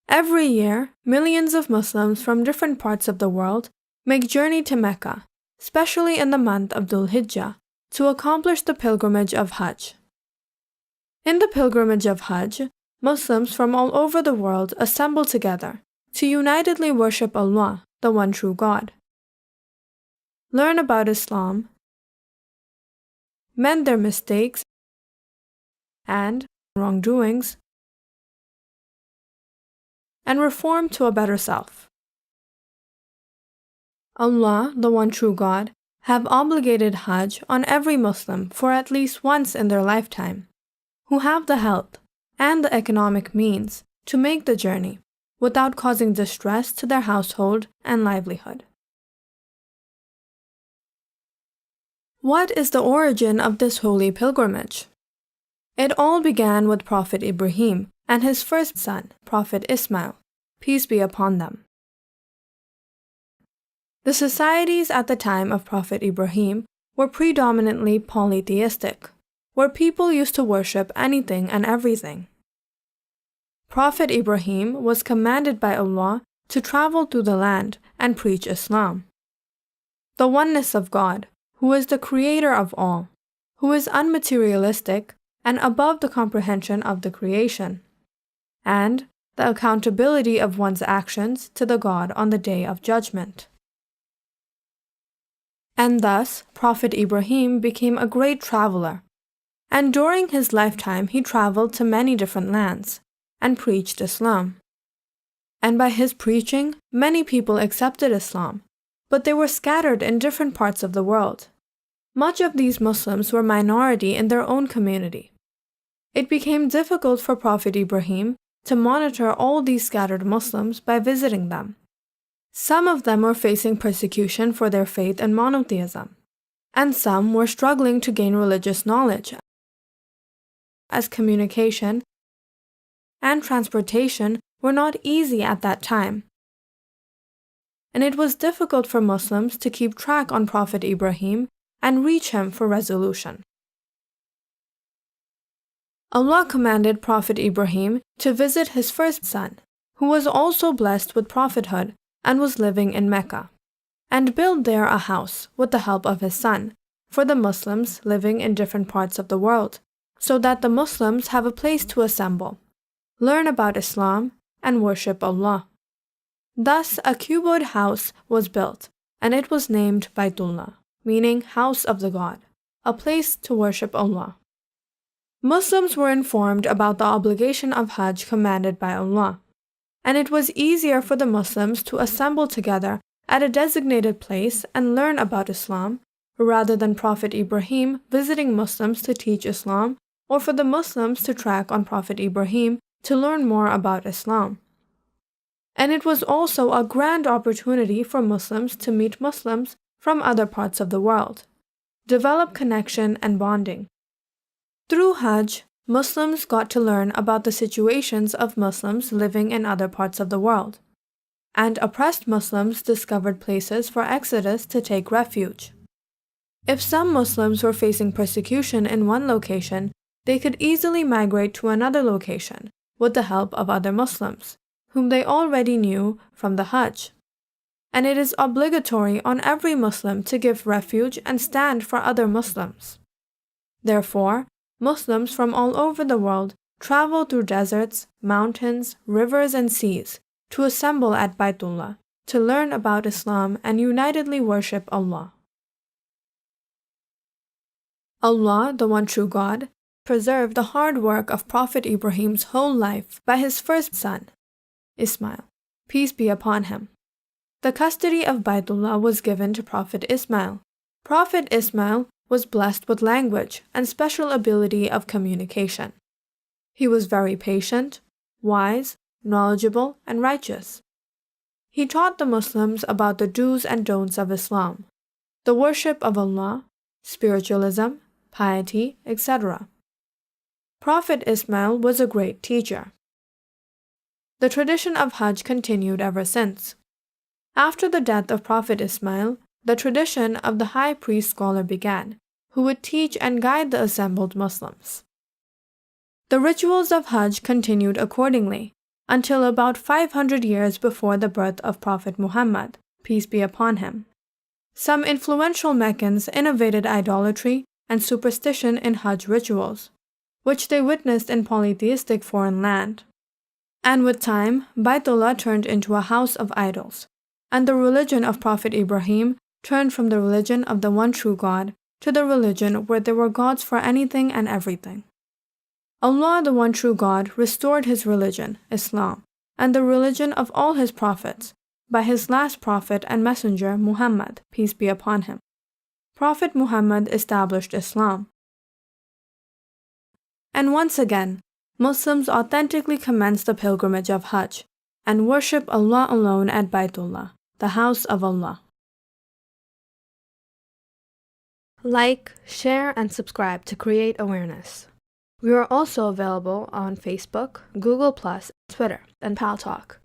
Every year, millions of Muslims from different parts of the world make journey to Mecca, especially in the month of Dhul Hijjah, to accomplish the pilgrimage of Hajj. In the pilgrimage of Hajj, Muslims from all over the world assemble together to unitedly worship Allah, the one true God, learn about Islam, mend their mistakes and wrongdoings, and reform to a better self. Allah, the one true God, have obligated Hajj on every Muslim for at least once in their lifetime, who have the health and the economic means to make the journey without causing distress to their household and livelihood. What is the origin of this holy pilgrimage? It all began with Prophet Ibrahim and his first son, Prophet Ismail, peace be upon them. The societies at the time of Prophet Ibrahim were predominantly polytheistic, where people used to worship anything and everything. Prophet Ibrahim was commanded by Allah to travel through the land and preach Islam, the oneness of God, who is the creator of all, who is unmaterialistic and above the comprehension of the creation, and the accountability of one's actions to the God on the Day of Judgment. And thus, Prophet Ibrahim became a great traveler, and during his lifetime he traveled to many different lands and preached Islam. And by his preaching, many people accepted Islam, but they were scattered in different parts of the world. Much of these Muslims were minority in their own community. It became difficult for Prophet Ibrahim to monitor all these scattered Muslims by visiting them. Some of them were facing persecution for their faith in monotheism, and some were struggling to gain religious knowledge, as communication and transportation were not easy at that time. And it was difficult for Muslims to keep track on Prophet Ibrahim and reach him for resolution. Allah commanded Prophet Ibrahim to visit his first son, who was also blessed with prophethood and was living in Mecca, and build there a house with the help of his son for the Muslims living in different parts of the world, so that the Muslims have a place to assemble, learn about Islam, and worship Allah. Thus, a cuboid house was built, and it was named Baitullah, meaning house of the God, a place to worship Allah. Muslims were informed about the obligation of Hajj commanded by Allah, and it was easier for the Muslims to assemble together at a designated place and learn about Islam, rather than Prophet Ibrahim visiting Muslims to teach Islam, or for the Muslims to track on Prophet Ibrahim to learn more about Islam. And it was also a grand opportunity for Muslims to meet Muslims from other parts of the world, develop connection and bonding. Through Hajj, Muslims got to learn about the situations of Muslims living in other parts of the world, and oppressed Muslims discovered places for exodus to take refuge. If some Muslims were facing persecution in one location, they could easily migrate to another location with the help of other Muslims, whom they already knew from the Hajj. And it is obligatory on every Muslim to give refuge and stand for other Muslims. Therefore, Muslims from all over the world travel through deserts, mountains, rivers, and seas to assemble at Baitullah to learn about Islam and unitedly worship Allah. Allah, the one true God, preserved the hard work of Prophet Ibrahim's whole life by his first son, Ismail, peace be upon him. The custody of Baitullah was given to Prophet Ismail. Prophet Ismail was blessed with language and special ability of communication. He was very patient, wise, knowledgeable, and righteous. He taught the Muslims about the do's and don'ts of Islam, the worship of Allah, spiritualism, piety, etc. Prophet Ismail was a great teacher. The tradition of Hajj continued ever since. After the death of Prophet Ismail, the tradition of the high priest scholar began, who would teach and guide the assembled Muslims. The rituals of Hajj continued accordingly, until about 500 years before the birth of Prophet Muhammad, peace be upon him. Some influential Meccans innovated idolatry and superstition in Hajj rituals, which they witnessed in polytheistic foreign land. And with time, Baitullah turned into a house of idols, and the religion of Prophet Ibrahim turned from the religion of the one true God to the religion where there were gods for anything and everything. Allah, the one true God, restored His religion, Islam, and the religion of all His prophets, by His last prophet and messenger, Muhammad, peace be upon him. Prophet Muhammad established Islam. And once again, Muslims authentically commence the pilgrimage of Hajj and worship Allah alone at Baitullah, the house of Allah. Like, share, and subscribe to create awareness. We are also available on Facebook, Google+, Twitter, and Paltalk.